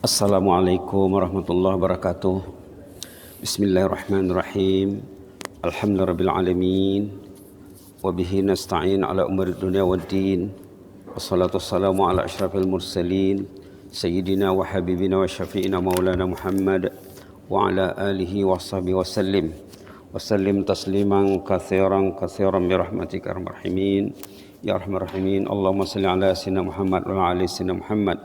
Assalamualaikum warahmatullahi wabarakatuh. Bismillahirrahmanirrahim. Alhamdulillahirabbil alamin. Wa bihi nasta'in ala umuri dunya waddin. Wassalatu wassalamu ala asyrafil mursalin sayyidina wa habibina wa syafi'ina maulana Muhammad wa ala alihi wa sahbihi wa sallim tasliman katsiran bi rahmatika arhamar rahimin ya arhamar rahimin. Allahumma shalli ala sayyidina Muhammad wa ala ali sayyidina Muhammad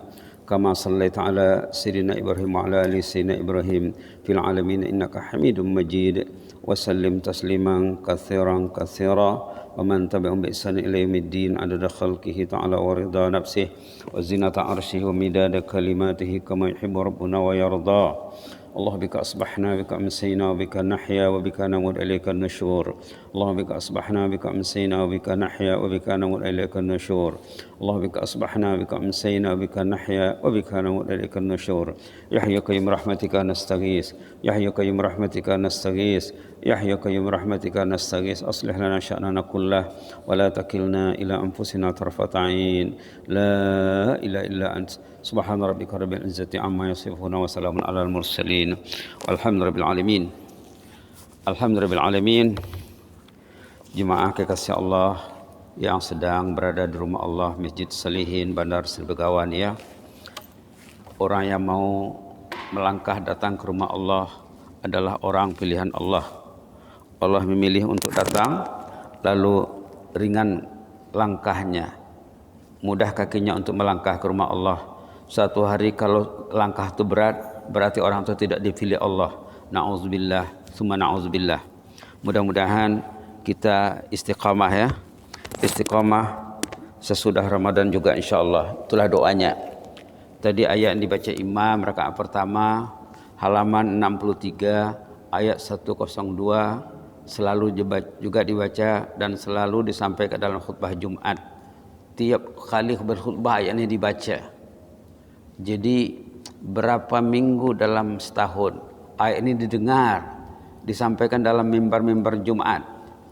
kama sallaita ala sayyidina Ibrahim wa ala ali sayyidina Ibrahim fil alamin innaka Hamidum Majid. Wa sallim tasliman katsiran wa man tabi'ahum bi ihsan ila yaumiddin adada khalqihi ta'ala wa ridha nafsihi wa zinata arsyihi wa midada kalimatihi kama yuhibbu rabbuna wa yarda. Allah bika asbahna bika amsayna bika nahya wa bika namut ilaika nusyur. Allah bika asbahna bika amsayna bika nahya wa bika namut ilaika nusyur. Allah bika asbahna bika amsayna bika nahya wa bika namut ilaika nusyur. Ya hayyu qayyum rahmatika nastaghis. Ya hayyu qayyum rahmatika nastaghis. Ya hayyu qayyum rahmatika nastaghis. Aslih lana sya'nana kullah wa la takilna ila anfusina tarfata 'ain. La ilaha illa ant. Subhana rabbika rabbil izzati amma yasifun wa salamun alal mursalin walhamdulillahil alamin. Alhamdulillahil alamin. Jemaah kekasih Allah yang sedang berada di rumah Allah Masjid Salihin Bandar Sri Begawan ya. Orang yang mau melangkah datang ke rumah Allah adalah orang pilihan Allah. Allah memilih untuk datang lalu ringan langkahnya, mudah kakinya untuk melangkah ke rumah Allah. Suatu hari kalau langkah itu berat, berarti orang itu tidak dipilih Allah. Na'udzubillah, summa na'udzubillah. Mudah-mudahan kita istiqamah ya. Istiqamah sesudah Ramadan juga insyaallah. Itulah doanya. Tadi ayat yang dibaca imam rakaat pertama halaman 63 ayat 102 selalu juga dibaca dan selalu disampaikan dalam khutbah Jumat. Tiap kali berkhutbah ayat ini dibaca. Jadi berapa minggu dalam setahun ayat ini didengar, disampaikan dalam mimbar-mimbar Jumat.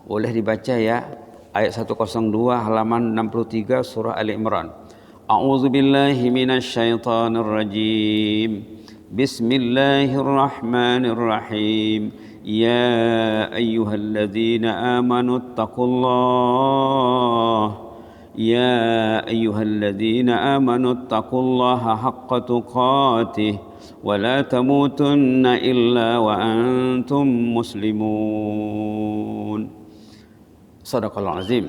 Boleh dibaca ya, ayat 102 halaman 63 surah Ali Imran. A'udzubillahi minasyaitonir rajim. Bismillahirrahmanirrahim. Ya ayyuhalladzina amanu taqullaha يا أيها الذين آمنوا اتقوا الله حق تقاته ولا تموتن إلا وأنتم مسلمون. صدق الله العظيم.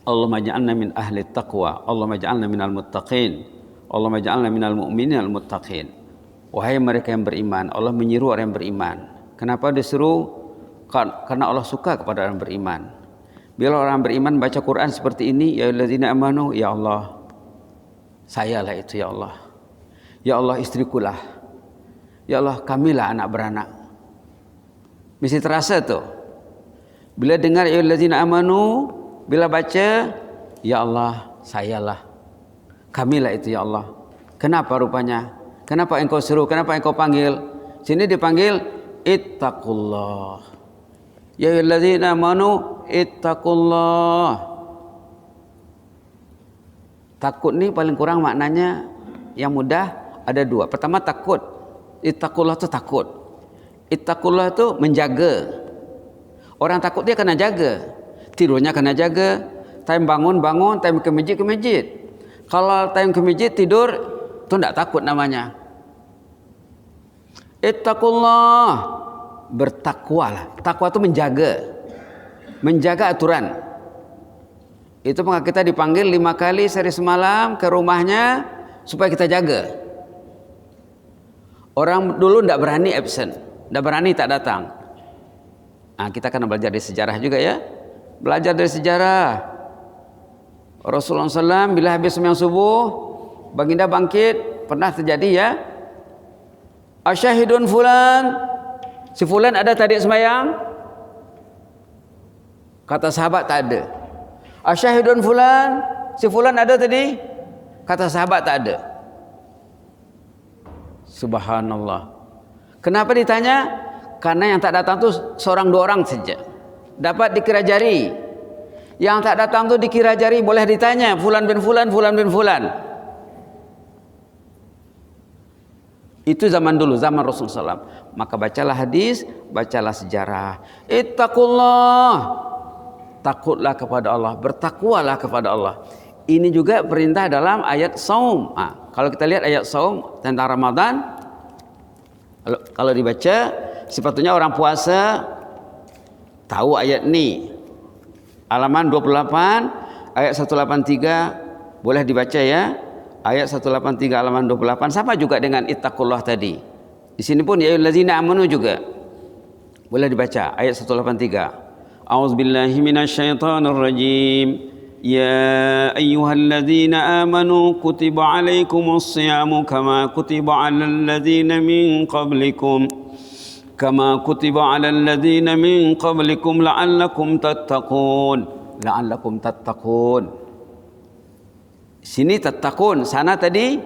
اللهم اجعلنا من أهل التقوى اللهم اجعلنا من المتقين اللهم اجعلنا من المؤمنين المتقين. Wahai mereka yang beriman, Allah menyeru orang yang beriman. Kenapa disuruh? Karena Allah suka kepada orang beriman. Bila orang beriman baca Quran seperti ini, ya alladzina amanu, ya Allah, sayalah itu ya Allah. Ya Allah istrikulah. Ya Allah kamilah anak beranak. Mesti terasa tuh. Bila dengar ya alladzina amanu, bila baca ya Allah, sayalah. Kamilah itu ya Allah. Kenapa rupanya? Kenapa engkau seru? Kenapa engkau panggil? Sini dipanggil ittaqullah. Ya ayyuhalladzina amanu ittaqullah. Takut ni paling kurang maknanya yang mudah ada dua. Pertama takut. Ittaqullah itu takut. Ittaqullah itu menjaga. Orang takut dia kena jaga. Tidurnya kena jaga. Time bangun, time ke masjid. Kalau time ke masjid tidur itu tidak takut namanya. Ittaqullah. Bertakwalah. Takwa itu menjaga aturan. Itu maka kita dipanggil 5 kali sehari semalam ke rumahnya supaya kita jaga. Orang dulu tidak berani absent, tidak berani tak datang. Nah, kita akan belajar dari sejarah juga ya. Belajar dari sejarah. Rasulullah SAW bila habis sembahyang subuh, baginda bangkit, pernah terjadi ya. Asyahidun fulan. Si fulan ada tadi sembahyang? Kata sahabat tak ada. Asyahidun fulan, si fulan ada tadi? Kata sahabat tak ada. Subhanallah. Kenapa ditanya? Karena yang tak datang tu seorang 2 orang saja. Dapat dikira jari. Yang tak datang tu dikira jari, boleh ditanya fulan bin fulan, fulan bin fulan. Itu zaman dulu, zaman Rasulullah SAW. Maka bacalah hadis, bacalah sejarah. Ittaqullah, takutlah kepada Allah, bertakwalah kepada Allah. Ini juga perintah dalam ayat saum. Kalau kita lihat ayat saum tentang Ramadan, kalau dibaca, sepatutnya orang puasa tahu ayat ini. Halaman 28 ayat 183 boleh dibaca ya. Ayat 183 halaman 28 sama juga dengan ittaqullah tadi. Di sini pun ya ayyuhallazina amanu juga boleh dibaca ayat 183. A'udzubillahi minasyaitonir rajim. Ya ayyuhallazina amanu kutiba alaikumus syiyamu kama kutiba alal ladzina min qablikum la'allakum tattaqun. Sini tattaqun, sana tadi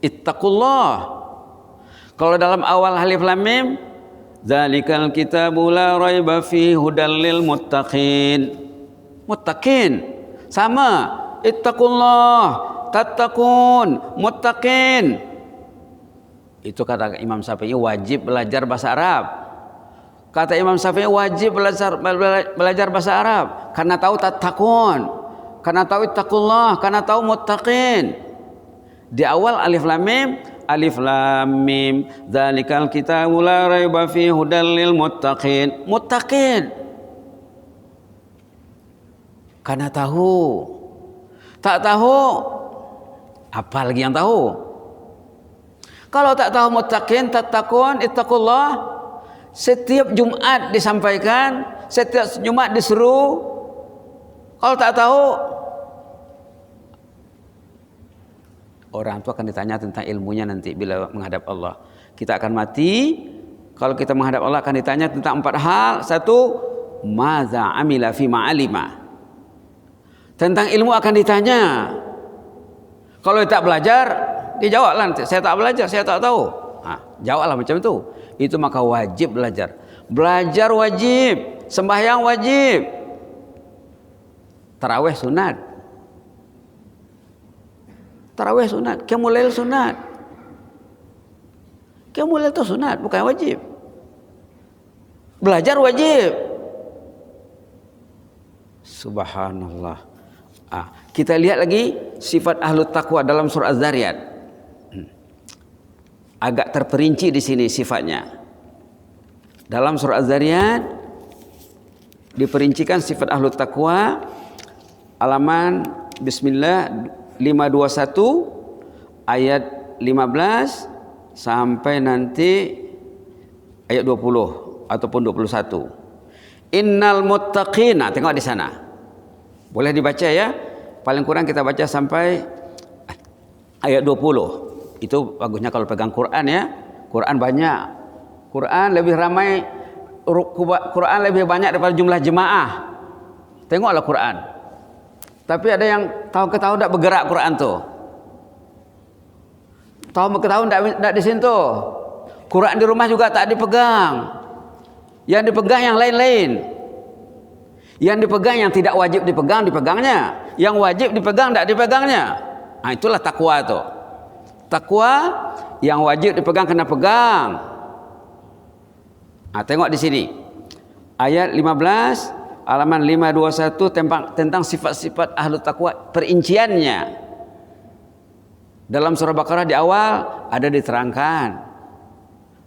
ittaqullah. Kalau dalam awal alif lam mim, dzalikal kitabu la raiba fihi hudal lil muttaqin. Muttaqin sama, ittaqullah, tattaqun, muttaqin. Itu kata Imam Syafi'i wajib belajar bahasa Arab. Kata Imam Syafi'i wajib belajar bahasa Arab karena tahu tattaqun, karena tahu ittaqullah, karena tahu muttaqin. Di awal alif lam mim, dzalikal kitabu la raiba fihi hudal lil muttaqin. Muttaqin. Karena tahu. Tak tahu, apa lagi yang tahu? Kalau tak tahu muttaqin, tattaqun, ittaqullah, setiap Jumat disampaikan, setiap Jumat disuruh. Kalau tak tahu, orang itu akan ditanya tentang ilmunya nanti bila menghadap Allah. Kita akan mati, kalau kita menghadap Allah akan ditanya tentang 4 hal. 1, maza amila fi ma'alima. Tentang ilmu akan ditanya. Kalau tak belajar, dia jawablah nanti, saya tak belajar, saya tak tahu. Jawablah macam itu. Itu maka wajib belajar. Belajar wajib, sembahyang wajib. Tarawih sunat. Tarawih sunat, qiyamul lail sunat. Qiyamul lail itu sunat, bukan wajib. Belajar wajib. Subhanallah. Kita lihat lagi sifat ahlu taqwa dalam surah Az-Zariyat. Agak terperinci di sini sifatnya. Dalam surah Az-Zariyat diperincikan sifat ahlu taqwa. Halaman bismillah 521 ayat 15 sampai nanti ayat 20 ataupun 21. Innal muttaqina, tengok di sana. Boleh dibaca ya. Paling kurang kita baca sampai ayat 20. Itu bagusnya kalau pegang Quran ya. Quran banyak. Quran lebih ramai, Quran lebih banyak daripada jumlah jemaah. Tengoklah Quran. Tapi ada yang tahun ke tahun tak bergerak Quran tu. Tahun ke tahun tak disentuh. Quran di rumah juga tak dipegang. Yang dipegang yang lain-lain. Yang dipegang yang tidak wajib dipegang, dipegangnya. Yang wajib dipegang, tak dipegangnya. Itulah takwa tu. Takwa yang wajib dipegang kena pegang. Tengok di sini. Ayat 15, halaman 521 tentang sifat-sifat ahlu takwa, perinciannya. Dalam surah Baqarah di awal ada diterangkan.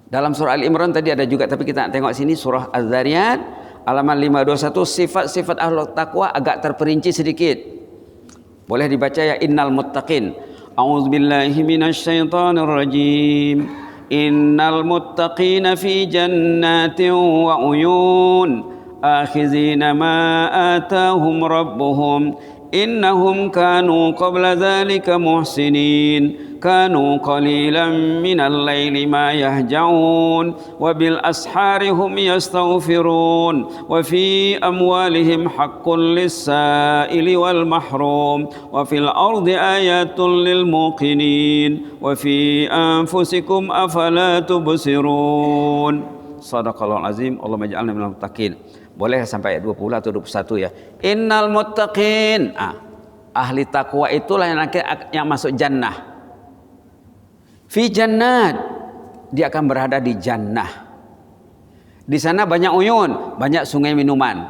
Dalam surah Al-Imran tadi ada juga, tapi kita tengok sini surah Az-Zariyat halaman 521, sifat-sifat ahlu taqwa agak terperinci sedikit. Boleh dibaca ya. Innal muttaqin. A'udzubillahi minasyaitonir rajim. Innal muttaqina fi jannatin wa uyun akhizina ma atahum rabbuhum innahum kanu qabla dhalika muhsinin kanu qalilan minal laili ma yahjaun wa bil ashari hum yastaghfirun wa fi amwalihim haqqun lis-sa'ili wal mahrum wa fil ardi ayatun lil muqinin wa fi anfusikum afala tubsirun. Shadaqallahul azim. Allahumma ij'alna minal muttaqin. Boleh sampai ayat 20 atau 21 ya. Innal muttaqin. Ahli takwa itulah yang masuk jannah. Fi jannat. dia akan berada di jannah. Di sana banyak uyun, banyak sungai minuman.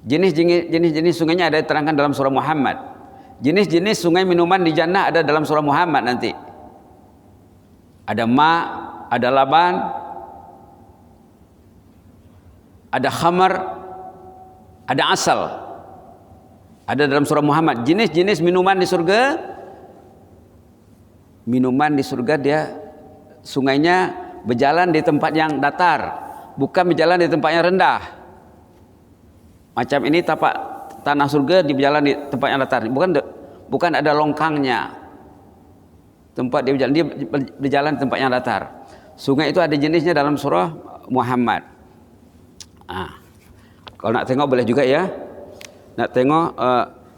Jenis-jenis sungainya ada diterangkan dalam surah Muhammad. Jenis-jenis sungai minuman di jannah ada dalam surah Muhammad nanti. Ada ma, ada laban, ada khamar, ada asal. Ada dalam surah Muhammad. Jenis-jenis minuman di surga. Minuman di surga dia sungainya berjalan di tempat yang datar, bukan berjalan di tempat yang rendah. Macam ini tapak tanah surga di berjalan di tempat yang datar, bukan ada longkangnya. Tempat dia berjalan di tempat yang datar. Sungai itu ada jenisnya dalam surah Muhammad. Kalau nak tengok boleh juga ya. Nak tengok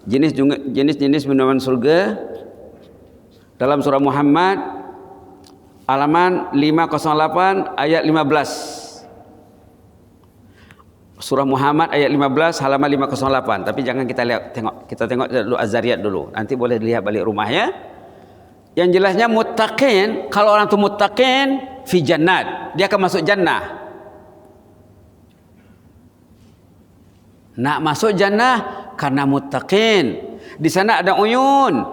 jenis-jenis minuman surga dalam surah Muhammad halaman 508 ayat 15. Surah Muhammad ayat 15 halaman 508. Tapi jangan kita tengok dulu Az-Zariyat dulu. Nanti boleh dilihat balik rumah ya. Yang jelasnya muttaqin, kalau orang itu muttaqin fi jannat, dia akan masuk jannah. Nak masuk jannah karena muttaqin. Di sana ada uyun,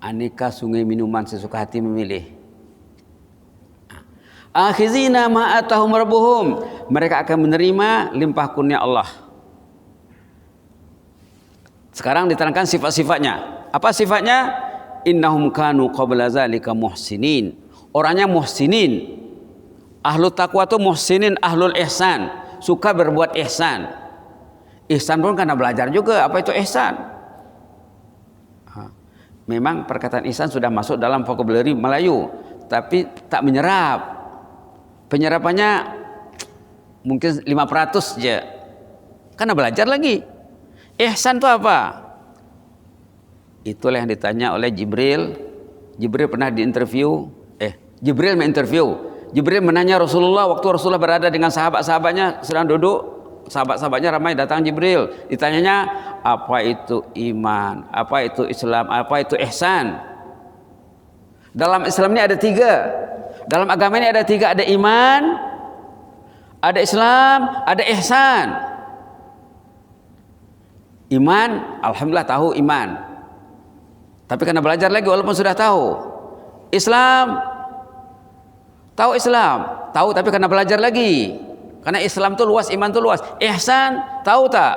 aneka sungai minuman sesuka hati memilih. Akhizina ma atahum rabbuhum, mereka akan menerima limpah kurnia Allah. Sekarang diterangkan sifat-sifatnya. Apa sifatnya? Innahum kanu qabla zalika muhsinin. Orangnya muhsinin. Ahlul taqwa itu muhsinin, ahlul ihsan, suka berbuat ihsan. Ihsan pun karena belajar juga apa itu ihsan. Memang perkataan ihsan sudah masuk dalam vocabulary Melayu, tapi tak menyerap. Penyerapannya mungkin 5% aja. Karena belajar lagi. Ihsan itu apa? Itulah yang ditanya oleh Jibril. Jibril pernah diinterview. Jibril menginterview. Jibril menanya Rasulullah waktu Rasulullah berada dengan sahabat-sahabatnya sedang duduk. Sahabat-sahabatnya ramai datang Jibril. Ditanyanya, apa itu iman? Apa itu Islam? Apa itu ihsan? Dalam Islam ini ada 3. Dalam agama ini ada 3. Ada iman, ada Islam, ada ihsan. Iman, alhamdulillah tahu iman. Tapi karena belajar lagi walaupun sudah tahu. Islam, tahu Islam, tahu tapi karena belajar lagi. Karena Islam itu luas, iman itu luas. Ihsan, tahu tak?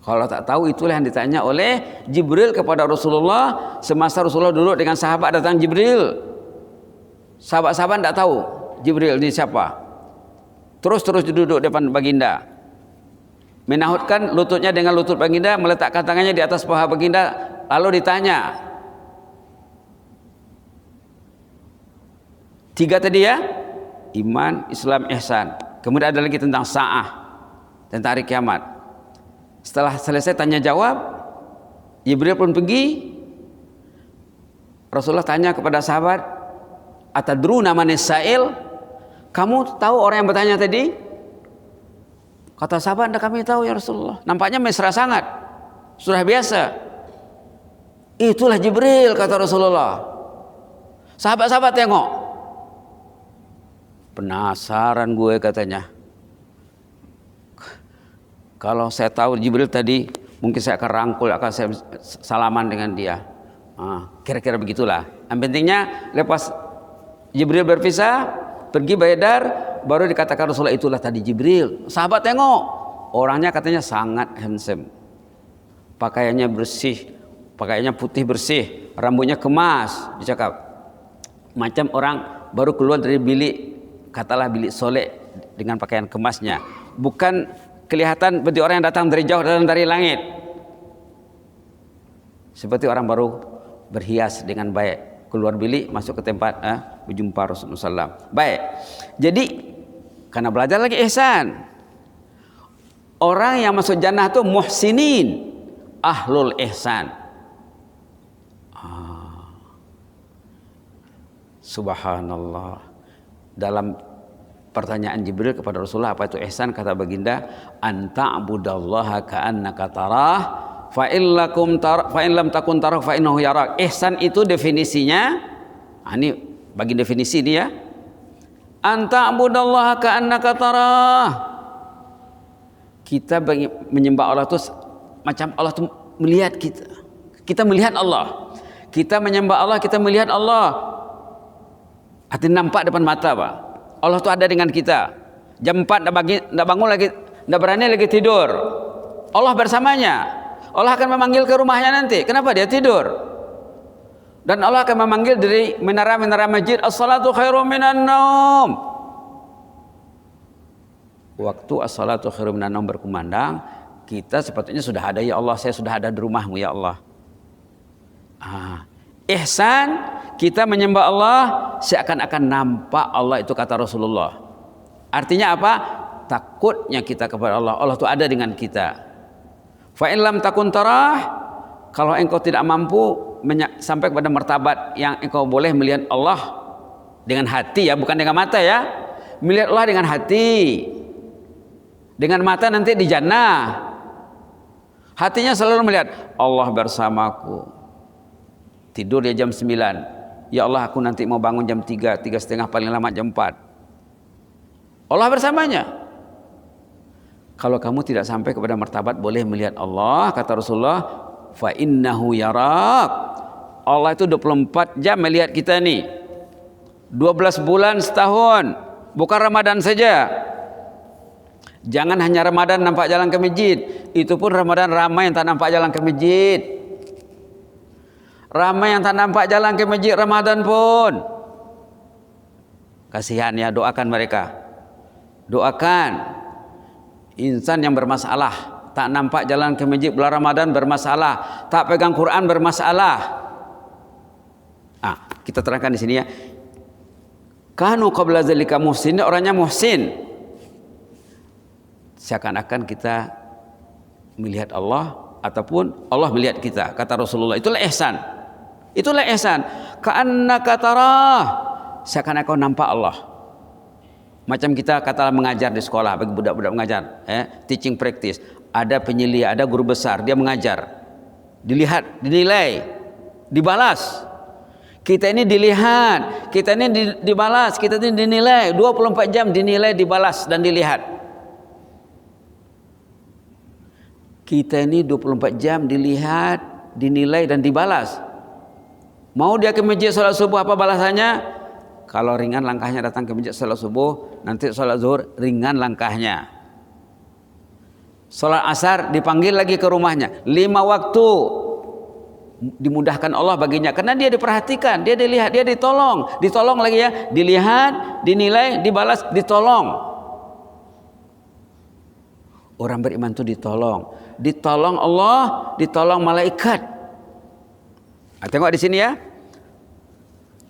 Kalau tak tahu, itulah yang ditanya oleh Jibril kepada Rasulullah semasa Rasulullah duduk dengan sahabat. Datang Jibril, sahabat-sahabat tidak tahu Jibril ini siapa. Terus duduk depan baginda, menahutkan lututnya dengan lutut baginda, meletakkan tangannya di atas paha baginda, lalu ditanya 3 tadi ya, iman, Islam, ihsan. Kemudian ada lagi tentang sa'ah, tentang hari kiamat. Setelah selesai tanya jawab, Jibril pun pergi. Rasulullah tanya kepada sahabat, atadruna manis sa'il? Kamu tahu orang yang bertanya tadi? Kata sahabat, tidak kami tahu ya Rasulullah. Nampaknya mesra sangat, sudah biasa. Itulah Jibril, kata Rasulullah. Sahabat-sahabat tengok, penasaran gue katanya. Kalau saya tahu Jibril tadi, mungkin saya akan rangkul, akan saya salaman dengan dia. Kira-kira begitulah. Yang pentingnya lepas Jibril berpisah, pergi beredar, baru dikatakan Rasulullah, itulah tadi Jibril. Sahabat tengok, orangnya katanya sangat handsome. Pakaiannya bersih, pakaiannya putih bersih, rambutnya kemas. Dicakap macam orang baru keluar dari bilik, katalah bilik solek dengan pakaian kemasnya. Bukan kelihatan seperti orang yang datang dari jauh, datang dari langit. Seperti orang baru berhias dengan baik, keluar bilik, masuk ke tempat berjumpa Rasulullah SAW. Baik. Jadi karena belajar lagi ihsan. Orang yang masuk jannah itu muhsinin, ahlul ihsan. Subhanallah. Dalam pertanyaan Jibril kepada Rasulullah, apa itu ihsan? Kata baginda, anta'budallaha ka'annaka tarah, fa in lam takun tarak fa innahu yarak. Ihsan itu definisinya, ini bagi definisi dia, anta abudallaha ka'annaka tarah. Kita menyembah Allah itu macam Allah itu melihat kita. Kita melihat Allah. Kita menyembah Allah, kita melihat Allah. Artinya nampak depan mata, Pak. Allah itu ada dengan kita. Jam 4 enggak bangun lagi, enggak berani lagi tidur. Allah bersamanya. Allah akan memanggil ke rumahnya nanti. Kenapa dia tidur? Dan Allah akan memanggil dari menara-menara masjid, as-salatu khairum minan naum. Waktu as-salatu khairum minan naum berkumandang, kita sepatutnya sudah ada, ya Allah, saya sudah ada di rumahmu, ya Allah. Ihsan, kita menyembah Allah seakan-akan nampak Allah, itu kata Rasulullah. Artinya apa? Takutnya kita kepada Allah. Allah itu ada dengan kita. Fa in lam takun tarah, kalau engkau tidak mampu sampai kepada martabat yang engkau boleh melihat Allah dengan hati, ya, bukan dengan mata, ya. Melihat Allah dengan hati. Dengan mata nanti di jannah. Hatinya selalu melihat Allah bersamaku. Tidur dia jam 9. Ya Allah, aku nanti mau bangun jam 3, 3:30, paling lama jam 4. Allah bersamanya. Kalau kamu tidak sampai kepada martabat boleh melihat Allah, kata Rasulullah, fa innahu yarak. Allah itu 24 jam melihat kita nih. 12 bulan setahun, bukan Ramadan saja. Jangan hanya Ramadan nampak jalan ke masjid. Itu pun Ramadan ramai yang tak nampak jalan ke masjid. Ramai yang tak nampak jalan ke masjid Ramadan pun. Kasihan, ya, doakan mereka. Doakan. Insan yang bermasalah, tak nampak jalan ke masjid bulan Ramadan bermasalah, tak pegang Quran bermasalah. Kita terangkan di sini, ya. Kanu qabla zalika muhsin, orangnya muhsin. Seakan-akan kita melihat Allah ataupun Allah melihat kita, kata Rasulullah. Itulah ihsan. Itulah ihsan. Ka'annaka tarah, seakan-akan kau nampak Allah. Macam kita katalah mengajar di sekolah, bagi budak-budak mengajar, teaching practice. Ada penyelia, ada guru besar, dia mengajar. Dilihat, dinilai, dibalas. Kita ini dilihat, kita ini dibalas, kita ini dinilai. 24 jam dinilai, dibalas dan dilihat. Kita ini 24 jam dilihat, dinilai dan dibalas. Mau dia ke masjid salat subuh, apa balasannya? Kalau ringan langkahnya datang ke masjid salat subuh, nanti salat zuhur ringan langkahnya. Salat asar dipanggil lagi ke rumahnya. 5 waktu dimudahkan Allah baginya, karena dia diperhatikan, dia dilihat, dia ditolong lagi, ya, dilihat, dinilai, dibalas, ditolong. Orang beriman itu ditolong Allah, ditolong malaikat. Tengok di sini, ya.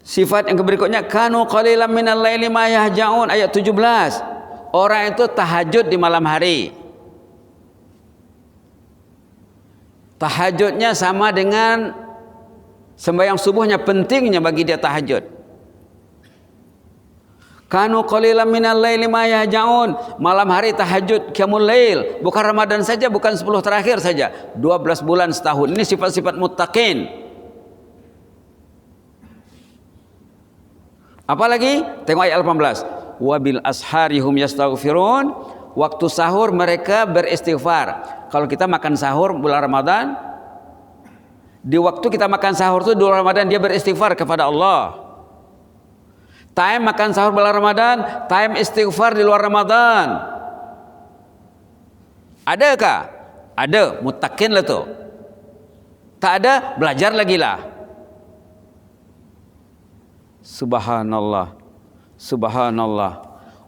Sifat yang berikutnya, kanu qalilan minal laili ma yahja'un, ayat 17. Orang itu tahajud di malam hari. Tahajudnya sama dengan sembahyang subuhnya, pentingnya bagi dia tahajud. Kanu qalilan minal laili ma yahja'un, malam hari tahajud, qiyamul lail, bukan Ramadan saja, bukan 10 terakhir saja, 12 bulan setahun. Ini sifat-sifat muttaqin. Apalagi? Tengok ayat 18. Wabil asharihum yastaghfirun, waktu sahur mereka beristighfar. Kalau kita makan sahur bulan Ramadan, di waktu kita makan sahur itu di bulan Ramadan, dia beristighfar kepada Allah. Time makan sahur bulan Ramadan, time istighfar di luar Ramadan. Adakah? Ada, muttaqin lah tuh. Tak ada, belajar lagi lah. Subhanallah, subhanallah.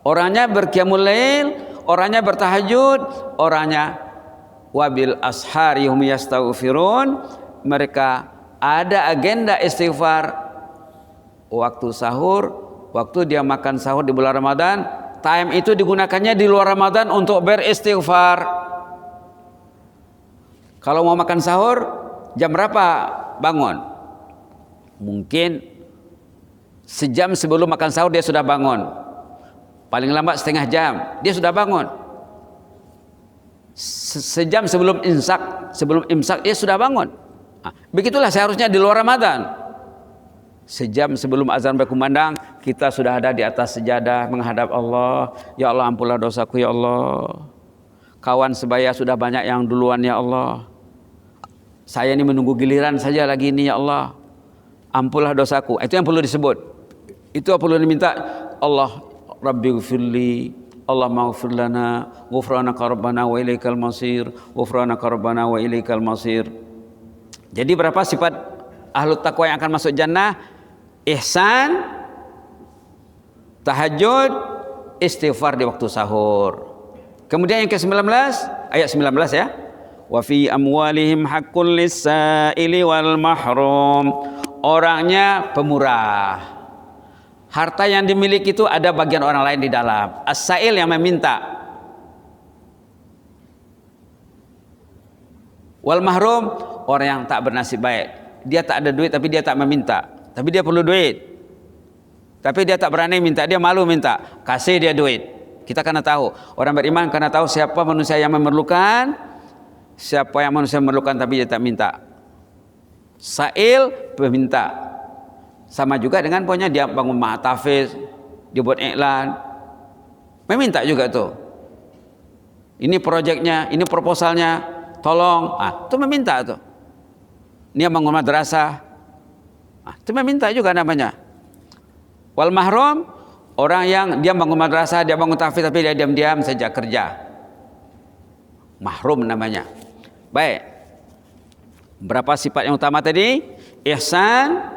Orangnya berqiyamul lail, orangnya bertahajud, orangnya wabil asharihum yastaghfirun. Mereka ada agenda istighfar. Waktu sahur, waktu dia makan sahur di bulan Ramadan, time itu digunakannya di luar Ramadan untuk beristighfar. Kalau mau makan sahur, jam berapa bangun? Mungkin sejam sebelum makan sahur dia sudah bangun. Paling lambat setengah jam dia sudah bangun. Sejam sebelum imsak dia sudah bangun. Begitulah seharusnya di luar Ramadan. Sejam sebelum azan berkumandang kita sudah ada di atas sejadah menghadap Allah. Ya Allah, ampunlah dosaku ya Allah. Kawan sebaya sudah banyak yang duluan ya Allah. Saya ini menunggu giliran saja lagi ini ya Allah. Ampunlah dosaku. Itu yang perlu disebut. Itu yang perlu diminta. Allah Rabbighfirli, Allah maghfir lana, ghufranaka rabbana wa ilaikal masir, ghufranaka rabbana wa ilaikal masir. Jadi berapa sifat ahlu taqwa yang akan masuk jannah? Ihsan, tahajud, istighfar di waktu sahur. Kemudian yang ke-19, ayat 19 ya. Wa fi amwalihim haqqul lis-sa'ili wal mahrum. Orangnya pemurah. Harta yang dimiliki itu ada bagian orang lain di dalam. As-sa'il yang meminta. Wal mahrum, orang yang tak bernasib baik. Dia tak ada duit tapi dia tak meminta. Tapi dia perlu duit. Tapi dia tak berani minta, dia malu minta. Kasih dia duit. Kita karena tahu, orang beriman karena tahu siapa manusia yang memerlukan, siapa yang manusia memerlukan tapi dia tak minta. Sa'il, peminta. Sama juga dengan pokoknya dia bangun mahatafiz, dia buat iklan, meminta juga tuh. Ini proyeknya, ini proposalnya, tolong. Itu meminta tuh. Dia bangun madrasah, itu meminta juga namanya. Wal mahrum, orang yang dia bangun madrasah, dia bangun tahfiz tapi dia diam-diam saja kerja. Mahrum namanya. Baik. Berapa sifat yang utama tadi? Ihsan,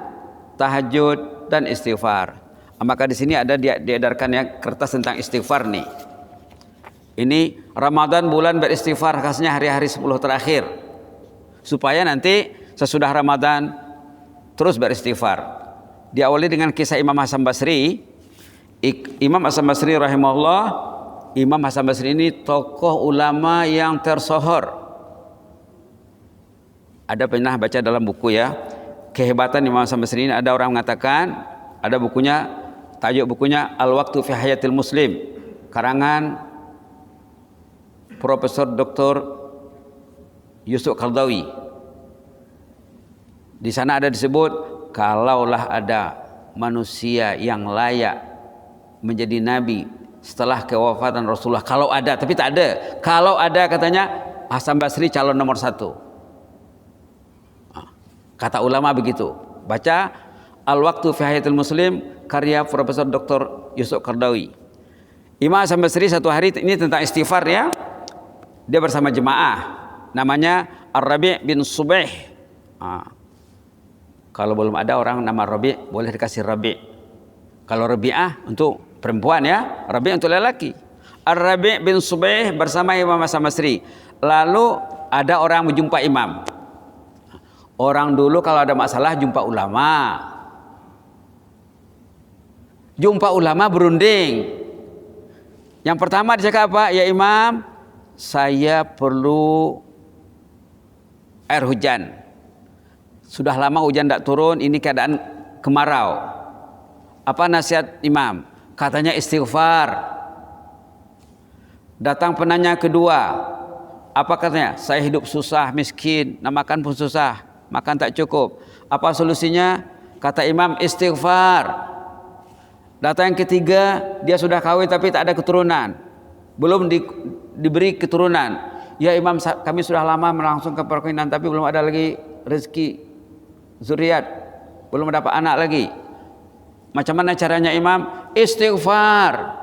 tahajud dan istighfar. Maka di sini ada diedarkan ya kertas tentang istighfar nih. Ini Ramadan bulan beristighfar, khasnya hari-hari 10 terakhir. Supaya nanti sesudah Ramadan terus beristighfar. Diawali dengan kisah Imam Hasan Basri. Imam Hasan Basri rahimahullah, Imam Hasan Basri ini tokoh ulama yang tersohor. Ada pernah baca dalam buku ya, kehebatan Imam Hasan Basri ini. Ada orang mengatakan, ada bukunya, tajuk bukunya Al-Waqtu fi Hayatil Muslim, karangan Profesor Dr. Yusuf Qaradawi. Di sana ada disebut, kalaulah ada manusia yang layak menjadi nabi setelah kewafatan Rasulullah, kalau ada, tapi tak ada. Kalau ada katanya Hasan Basri calon nomor 1. Kata ulama begitu. Baca Al-Waqtu fi Hayatil Muslim karya Profesor Dr. Yusuf Qaradawi. Imam Hasan Basri satu hari, ini tentang istighfar ya. Dia bersama jemaah, namanya Ar-Rabi' bin Subaih. Kalau belum ada orang nama Rabi', boleh dikasih Rabi'. Kalau Rabi'ah untuk perempuan ya, Rabi' untuk lelaki. Ar-Rabi' bin Subaih bersama Imam Hasan Basri. Lalu ada orang menjumpa imam. Orang dulu kalau ada masalah jumpa ulama. Jumpa ulama berunding. Yang pertama dia cakap apa? Ya Imam, saya perlu air hujan. Sudah lama hujan tidak turun, ini keadaan kemarau. Apa nasihat Imam? Katanya istighfar. Datang penanya kedua. Apa katanya? Saya hidup susah, miskin, nak makan pun susah, makan tak cukup. Apa solusinya? Kata Imam, istighfar. Datang yang ketiga, dia sudah kawin tapi tak ada keturunan, belum diberi keturunan. Ya Imam, kami sudah lama melangsungkan perkawinan tapi belum ada lagi rezeki zuriat, belum dapat anak lagi. Macam mana caranya Imam? Istighfar.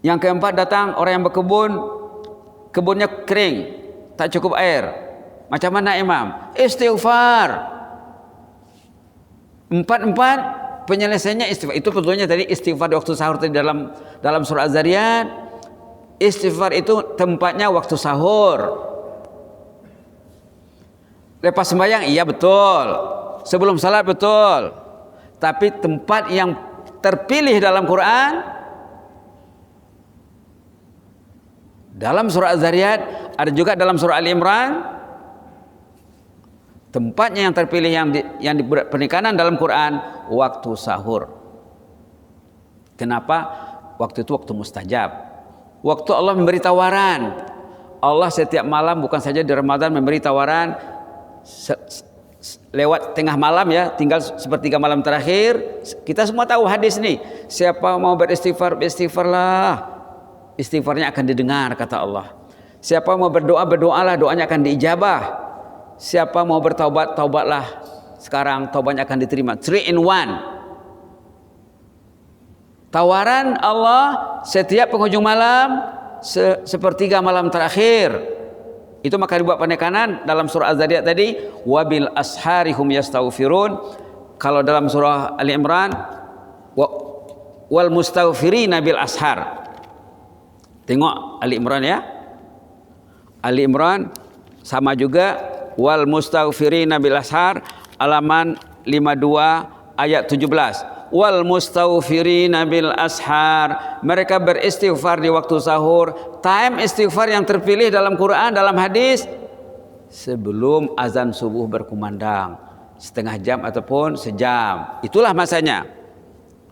Yang keempat datang orang yang berkebun, kebunnya kering, tak cukup air. Macam mana Imam? Istighfar. Empat penyelesaiannya istighfar. Itu sebetulnya tadi istighfar di waktu sahur tadi dalam surah Az-Zariyat. Istighfar itu tempatnya waktu sahur. Lepas sembahyang iya betul, sebelum salat betul. Tapi tempat yang terpilih dalam Quran, dalam surah Az-Zariyat, ada juga dalam surah Al-Imran, tempatnya yang terpilih yang penekanan dalam Quran waktu sahur. Kenapa? Waktu itu waktu mustajab, Waktu Allah memberi tawaran. Allah setiap malam bukan saja di Ramadan memberi tawaran lewat tengah malam ya, tinggal sepertiga malam terakhir. Kita semua tahu hadis nih. Siapa mau beristighfar, beristighfarlah. Istighfarnya akan didengar kata Allah. Siapa mau berdoa, berdoalah, doanya akan diijabah. Siapa mau bertaubat, taubatlah. Sekarang taubatnya akan diterima. 3 in 1. Tawaran Allah setiap penghujung malam sepertiga malam terakhir. Itu maka dibuat penekanan dalam surah Az-Zariyat tadi, wabil asharihum yastaghfirun. Kalau dalam surah Ali Imran, wal mustaghfirina bil ashar. Tengok Ali Imran ya. Ali Imran sama juga, wal mustaghfirina bil ashar, halaman 52 ayat 17. Wal mustaghfirina bil ashar, mereka beristighfar di waktu sahur. Time istighfar yang terpilih dalam Quran, dalam hadis, sebelum azan subuh berkumandang, setengah jam ataupun sejam, itulah masanya.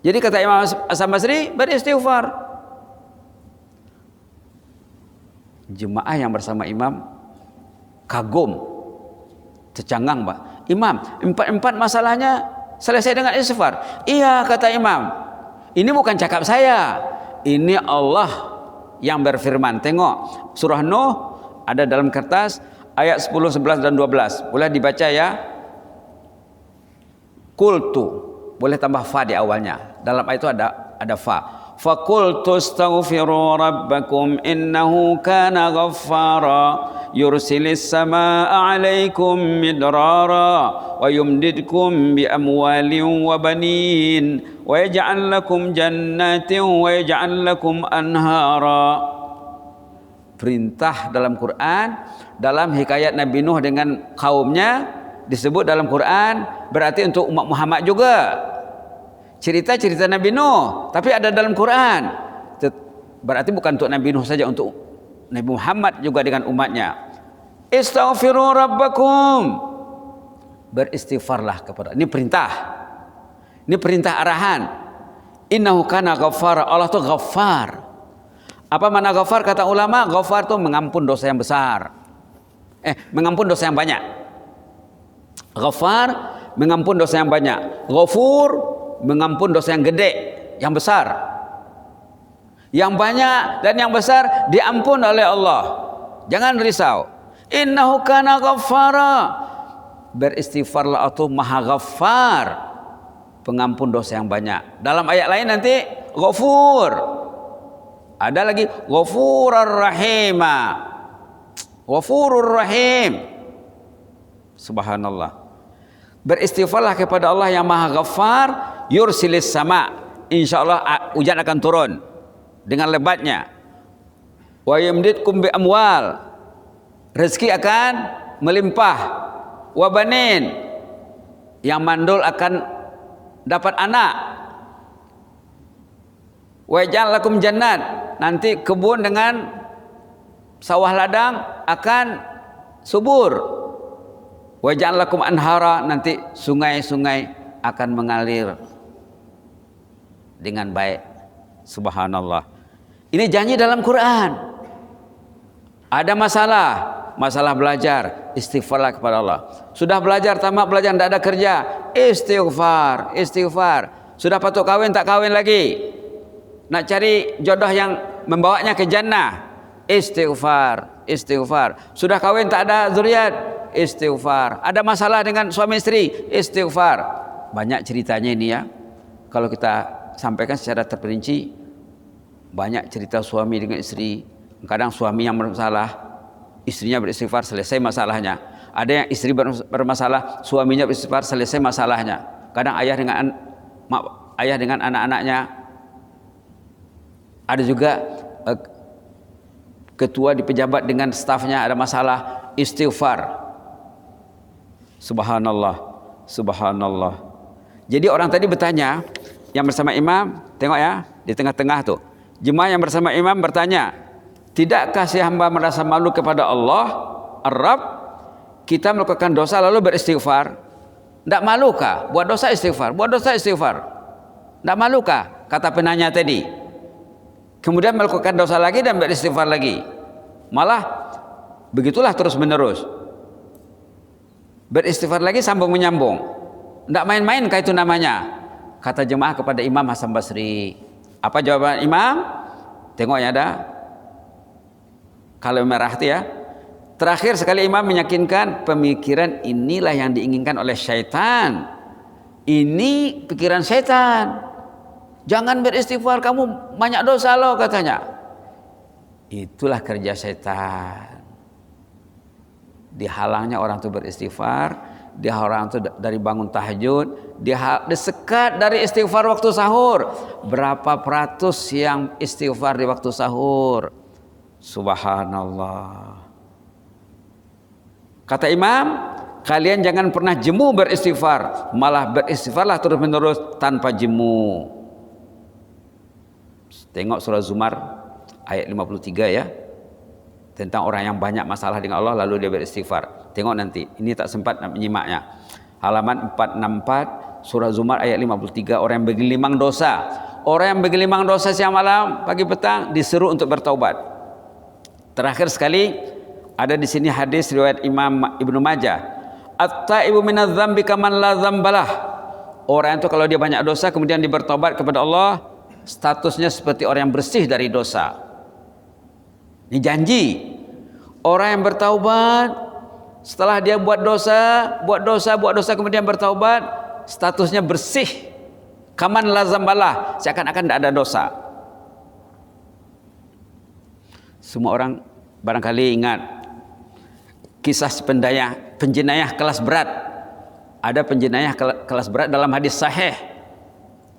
Jadi kata Imam Hasan Basri, beristighfar. Jemaah yang bersama imam kagum, tercangang, Pak. Imam, empat masalahnya selesai dengan istighfar. Iya kata imam, ini bukan cakap saya, ini Allah yang berfirman. Tengok surah Nuh ada dalam kertas ayat 10, 11 dan 12. Boleh dibaca ya. Qultu, boleh tambah fa di awalnya. Dalam ayat itu ada fa. Faqultu astaghfiru rabbakum innahu kana ghaffara yursilis samaa'a 'alaikum midrara wa yumdidkum bi amwalin wa banin wa yaj'al lakum jannatin wa yaj'al lakum anhara. Perintah dalam Quran, dalam hikayat Nabi Nuh dengan kaumnya disebut dalam Quran, berarti untuk umat Muhammad juga. Cerita-cerita Nabi Nuh tapi ada dalam Quran. Berarti bukan untuk Nabi Nuh saja, untuk Nabi Muhammad juga dengan umatnya. Istaghfiru rabbakum, beristighfarlah kepada. Ini perintah. Ini perintah arahan. Innahu kana ghaffara, Allah itu ghaffar. Apa makna ghaffar? Kata ulama, ghaffar itu mengampun dosa yang besar. Mengampun dosa yang banyak. Ghaffar mengampun dosa yang banyak. Ghafur mengampun dosa yang gede, yang besar. Yang banyak dan yang besar diampun oleh Allah. Jangan risau. Innahu kana ghaffara, beristighfarlah atau maha ghaffar, pengampun dosa yang banyak. Dalam ayat lain nanti ghafur, ada lagi ghafurur rahima, ghafurur rahim. Subhanallah. Beristighfarlah kepada Allah yang maha ghaffar, yursilis sama, insyaallah hujan akan turun dengan lebatnya. Wa yumdidkum bi amwal, rezeki akan melimpah. Wa banin, yang mandul akan dapat anak. Wa yaj'al lakum jannat, nanti kebun dengan sawah ladang akan subur. Wa yaj'al lakum anhara, nanti sungai-sungai akan mengalir dengan baik. Subhanallah. Ini janji dalam Quran. Ada masalah belajar, istighfarlah kepada Allah. Sudah belajar, tamat belajar, tidak ada kerja, istighfar. Sudah patut kawin, tak kawin lagi, nak cari jodoh yang membawanya ke jannah, istighfar. Sudah kawin, tak ada zuriat, istighfar. Ada masalah dengan suami istri, istighfar. Banyak ceritanya ini ya. Kalau kita sampaikan secara terperinci, banyak cerita suami dengan istri. Kadang suami yang bermasalah, istrinya beristighfar, selesai masalahnya. Ada yang istri bermasalah, suaminya beristighfar, selesai masalahnya. Kadang ayah dengan anak-anaknya. Ada juga ketua di pejabat dengan stafnya ada masalah, istighfar. Subhanallah. Jadi orang tadi bertanya, yang bersama imam, tengok ya, di tengah-tengah tuh. Jemaah yang bersama imam bertanya, tidakkah si hamba merasa malu kepada Allah, Ar-Rabb, kita melakukan dosa lalu beristighfar? Tidak malukah? Buat dosa istighfar. Tidak malukah? Kata penanya tadi. kemudian melakukan dosa lagi dan beristighfar lagi. Malah begitulah terus menerus. Beristighfar lagi sambung menyambung. Tidak main-main kah itu namanya. Kata jemaah kepada Imam Hasan Basri. Apa jawaban Imam? Tengoknya ada. Kalau merah itu ya. Terakhir sekali Imam meyakinkan pemikiran inilah yang diinginkan oleh syaitan. Ini pikiran syaitan. Jangan beristighfar, kamu banyak dosa loh katanya. Itulah kerja setan. Dihalangnya orang itu beristighfar, dihalang itu dari bangun tahajud, disekat dari istighfar waktu sahur. Berapa peratus yang istighfar di waktu sahur? Subhanallah. Kata Imam, kalian jangan pernah jemu beristighfar, malah beristighfarlah terus menerus tanpa jemu. Tengok surah Zumar ayat 53 ya, tentang orang yang banyak masalah dengan Allah lalu dia beristighfar. Tengok nanti, ini tak sempat nak menyimaknya. Halaman 464 surah Zumar ayat 53. Orang yang bergelimang dosa, orang yang bergelimang dosa siang malam pagi petang diseru untuk bertaubat. Terakhir sekali ada di sini hadis riwayat Imam Ibnu Majah, at-taibu minadz dzambi kaman la dzambalah. Orang itu kalau dia banyak dosa kemudian dia bertaubat kepada Allah, statusnya seperti orang yang bersih dari dosa. Ini janji. Orang yang bertaubat setelah dia buat dosa kemudian bertaubat, statusnya bersih. Kaman lazambalah, seakan-akan tidak ada dosa. Semua orang barangkali ingat kisah penjenayah kelas berat. Ada penjenayah kelas berat dalam hadis sahih.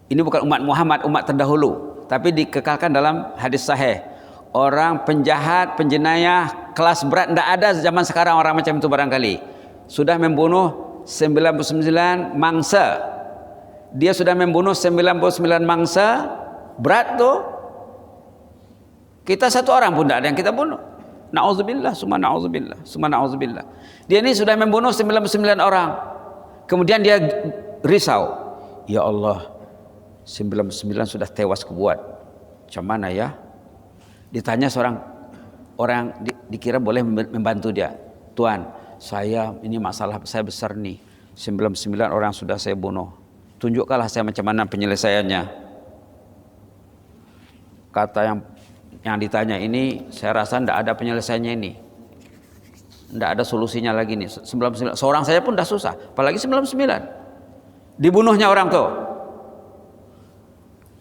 Ini bukan umat Muhammad, umat terdahulu, tapi dikekalkan dalam hadis sahih. Orang penjahat, penjenayah kelas berat tidak ada zaman sekarang orang macam itu barangkali. Sudah membunuh 99 mangsa. Dia sudah membunuh 99 mangsa. Berat tuh. Kita satu orang pun tidak ada yang kita bunuh. Na'udzubillah, summa na'udzubillah, summa na'udzubillah. Dia ini sudah membunuh 99 orang. Kemudian dia risau. Ya Allah, 99 sudah tewas kebuat. Macam mana ya? Ditanya seorang orang dikira boleh membantu dia. Tuan, saya ini masalah saya besar nih. 99 orang sudah saya bunuh. Tunjukkanlah saya macam mana penyelesaiannya. Kata yang ditanya ini, saya rasa tidak ada penyelesaiannya ini. Tidak ada solusinya lagi nih. 99 seorang saya pun dah susah, apalagi 99. Dibunuhnya orang tuh.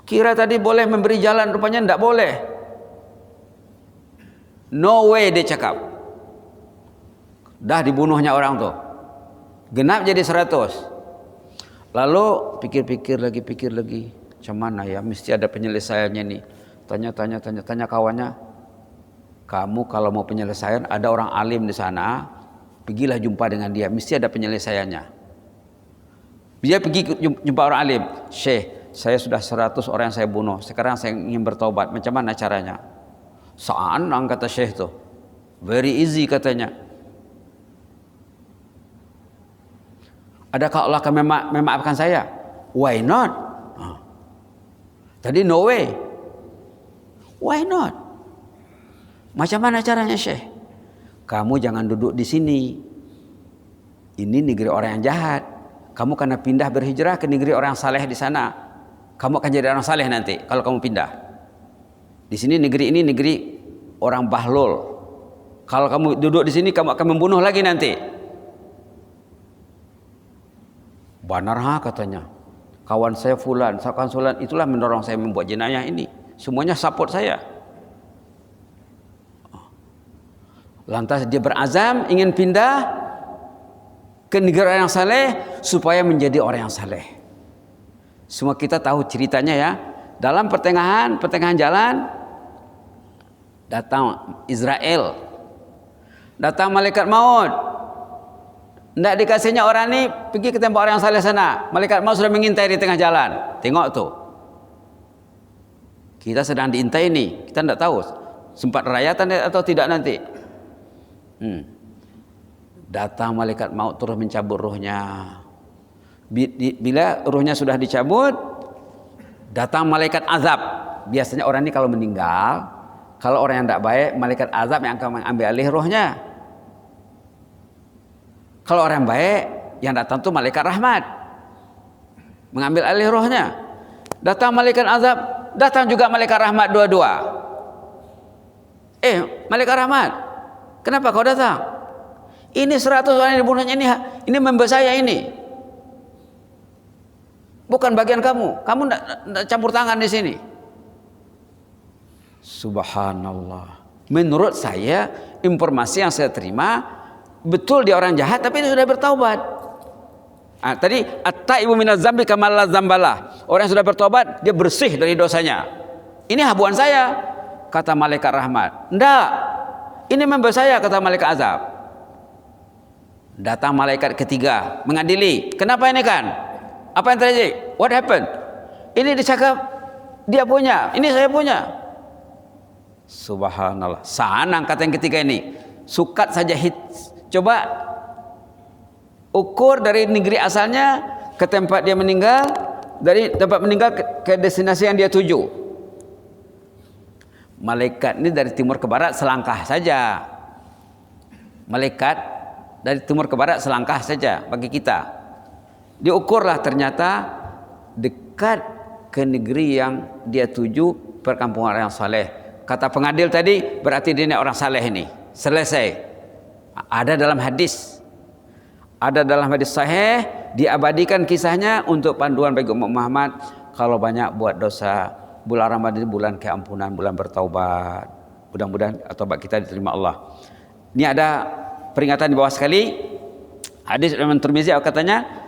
Kira tadi boleh memberi jalan, rupanya tidak boleh. No way dia cakap. Dah dibunuhnya orang tuh. Genap jadi 100. Lalu pikir lagi. Macam mana ya, mesti ada penyelesaiannya nih. Tanya kawannya. Kamu kalau mau penyelesaian, ada orang alim di sana, pergilah jumpa dengan dia, mesti ada penyelesaiannya. Dia pergi jumpa orang alim. Syekh, saya sudah 100 orang yang saya bunuh, sekarang saya ingin bertobat, macam mana caranya? Senang kata Syekh itu. Very easy katanya. Adakah Allah akan memaafkan saya? Why not? Tadi no way. Why not? Macam mana caranya Syekh? Kamu jangan duduk di sini. Ini negeri orang yang jahat. Kamu kena pindah berhijrah ke negeri orang saleh di sana. Kamu akan jadi orang saleh nanti kalau kamu pindah. Di sini negeri ini negeri orang bahlul. Kalau kamu duduk di sini kamu akan membunuh lagi nanti. Benar katanya. Kawan saya fulan, itulah mendorong saya membuat jenayah ini. Semuanya support saya. Lantas dia berazam ingin pindah ke negara yang saleh supaya menjadi orang yang saleh. Semua kita tahu ceritanya ya. Dalam pertengahan jalan datang Israel, datang malaikat maut. Tidak dikasihnya orang ini pergi ke tempat orang yang saleh sana. Malaikat maut sudah mengintai di tengah jalan. Tengok tuh. Kita sedang diintai ini. Kita tidak tahu sempat rayatan atau tidak nanti. Datang malaikat maut terus mencabut ruhnya. Bila ruhnya sudah dicabut, datang malaikat azab. biasanya orang ini kalau meninggal, kalau orang yang tidak baik, malaikat azab yang akan mengambil alih rohnya. Kalau orang baik, yang datang itu malaikat rahmat, mengambil alih rohnya. Datang malaikat azab, datang juga malaikat rahmat dua-dua. Malaikat rahmat, kenapa kau datang? Ini 100 orang yang dibunuhnya, ini member saya ini. Bukan bagian kamu tidak campur tangan di sini. Subhanallah. Menurut saya, informasi yang saya terima, betul dia orang jahat, tapi dia sudah bertaubat. Tadi at-taibu minaz zambi kama la zambalah. Orang yang sudah bertobat, dia bersih dari dosanya. Ini habuan saya, kata malaikat rahmat. Enggak, ini member saya, kata malaikat azab. Datang malaikat ketiga mengadili. Kenapa ini kan? Apa yang terjadi? What happened? Ini dicakap dia punya, ini saya punya. Subhanallah. Sanang kata yang ketiga ini. Sukat saja coba ukur dari negeri asalnya ke tempat dia meninggal, dari tempat meninggal ke destinasi yang dia tuju. Malaikat ini dari timur ke barat selangkah saja. Malaikat dari timur ke barat selangkah saja bagi kita. Diukurlah, ternyata dekat ke negeri yang dia tuju, perkampungan orang yang saleh. Kata pengadil tadi, berarti dia ini orang saleh ini. Selesai. Ada dalam hadis sahih, diabadikan kisahnya untuk panduan bagi umat Muhammad. Kalau banyak buat dosa, bulan Ramadan bulan keampunan, bulan bertaubat. Mudah-mudahan taubat kita diterima Allah. Ini ada peringatan di bawah sekali. Hadis Imam Tirmizi katanya,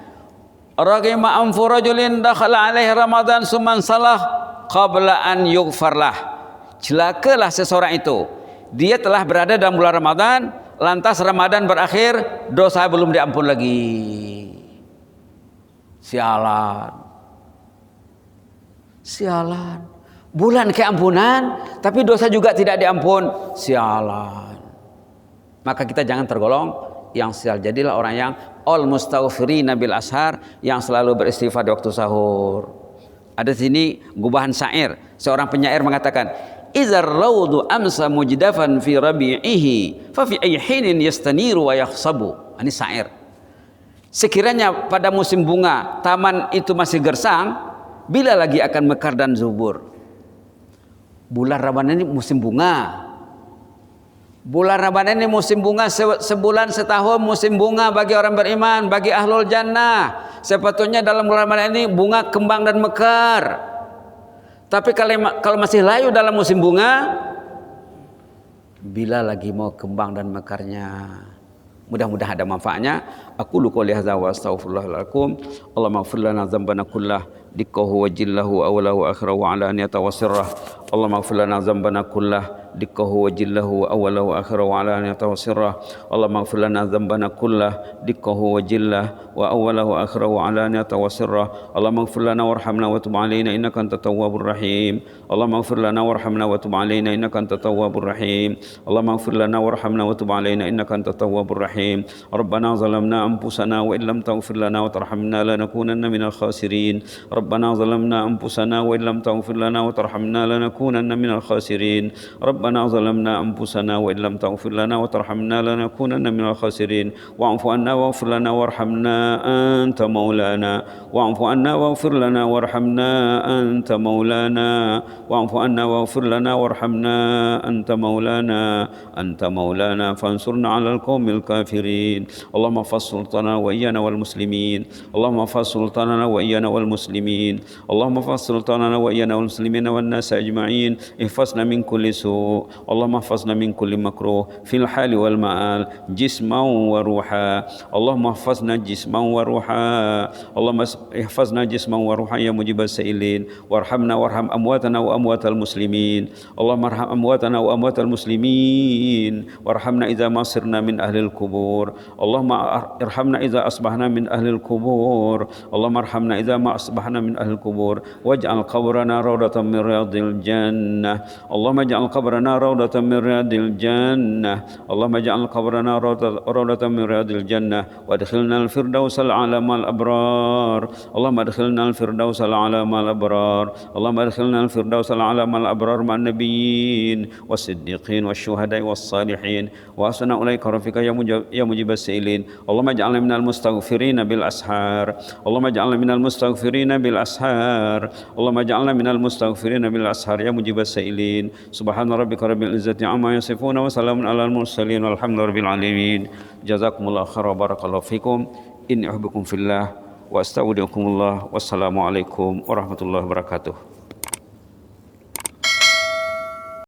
Ragima anfu rajulin dakhala alaihi Ramadan summan salah qabla an yughfarlah. Celakalah seseorang itu, dia telah berada dalam bulan Ramadan, lantas Ramadan berakhir, dosa belum diampun lagi. Sialan. Bulan keampunan, tapi dosa juga tidak diampun. Sialan. Maka kita jangan tergolong yang sial. Jadilah orang yang all mustaghfirina bil ashar, yang selalu beristighfar di waktu sahur. Ada sini gubahan syair. Seorang penyair mengatakan, izar raudu amsa mujdafan fi rabi'ihi fa fi ayyi hinin yastaniru wa yakhsabu. Ini syair. Sekiranya pada musim bunga taman itu masih gersang, bila lagi akan mekar dan subur. Bulan Ramadan ini musim bunga. Bulan Ramadan ini musim bunga, sebulan setahun musim bunga bagi orang beriman, bagi ahlul jannah. Sepatutnya dalam bulan Ramadan ini bunga kembang dan mekar. Tapi kalau masih layu dalam musim bunga, bila lagi mau kembang dan mekarnya. Mudah-mudahan ada manfaatnya. Aku qouli hadza wa astaghfirullah lakum. Allahumma ighfir lana dzambana kullah dikkahu wa jillahu awwalahu wa akhirahu wa alaniyatahu wa sirrah. Allahumma ighfir lana dzambana kullah dikkahu wa jillahu awwalahu wa akhirahu wa alaniyatahu wa sirrah. Allahumma ighfir lana dzambana kullah dikkahu wa jillahu wa awwalahu wa akhirahu wa alaniyatahu wa sirrah. Allahumma ighfir lana warhamna wa tub alaina innaka antat tawwabur rahim. Allahumma ighfir lana warhamna wa tub alaina innaka antat tawwabur rahim. Allahumma ighfir lana warhamna wa tub alaina innaka antat tawwabur rahim. ربنا ظلمنا أنفسنا وإن لم تغفر لنا وترحمنا لنكونن من الخاسرين ربنا ظلمنا أنفسنا وإن لم تغفر لنا وترحمنا لنكونن من الخاسرين ربنا ظلمنا أنفسنا وإن لم تغفر لنا وترحمنا لنكونن من الخاسرين واعف عنا واغفر لنا وارحمنا أنت مولانا واعف عنا واغفر لنا وارحمنا أنت مولانا واعف عنا واغفر لنا وارحمنا أنت مولانا فانصرنا على القوم الكافرين اللهم احفظ سلطاننا وإيانا والمسلمين اللهم احفظ سلطاننا وإيانا والمسلمين اللهم احفظ سلطاننا وإيانا والمسلمين والناس أجمعين احفظنا من كل سوء اللهم احفظنا من كل مكروه في الحال والمآل جسما وروحا اللهم احفظنا جسما وروحا اللهم احفظنا جسما وروحا يا مجيب السائلين وارحمنا وارحم أمواتنا وأموات المسلمين اللهم ارحم أمواتنا وأموات المسلمين وارحمنا إذا ما صرنا من أهل القبور اللهم irhamna idza asbahna min ahlil kubur. Allahumma arhamna idza ma asbahna min ahlil kubur. Waj'al qabrana rawdatan min riyadil jannah. Allahumma ij'al qabrana rawdatan min riyadil jannah. Allahumma ij'al qabrana rawdatan min riyadil jannah. Wadkhilna al-firdausa al-a'la ma'al abrar. Allahumma adkhilna al-firdausa al-a'la ma'al abrar. Allahumma adkhilna al-firdausa al-a'la ma'al abrar ma'an nabiyyin was-siddiqin wasyuhada'i was-salihin wa hasuna ulaika rafiqa ya mujibas sa'ilin. Allahumma ij'alna minal mustaghfirina bil ashar. Allahumma ij'alna minal mustaghfirina bil ashar. Allahumma ij'alna minal mustaghfirina bil ashar ya mujibas sa'ilin. Subhana rabbika rabbil izzati amma yasifun wa salamun alal mursalin walhamdulillahi rabbil alamin. Jazakumullahu khairan wa barakallahu fikum. Inni uhibbukum fillah wa astaudiukumullah. Wassalamu alaikum warahmatullahi wabarakatuh.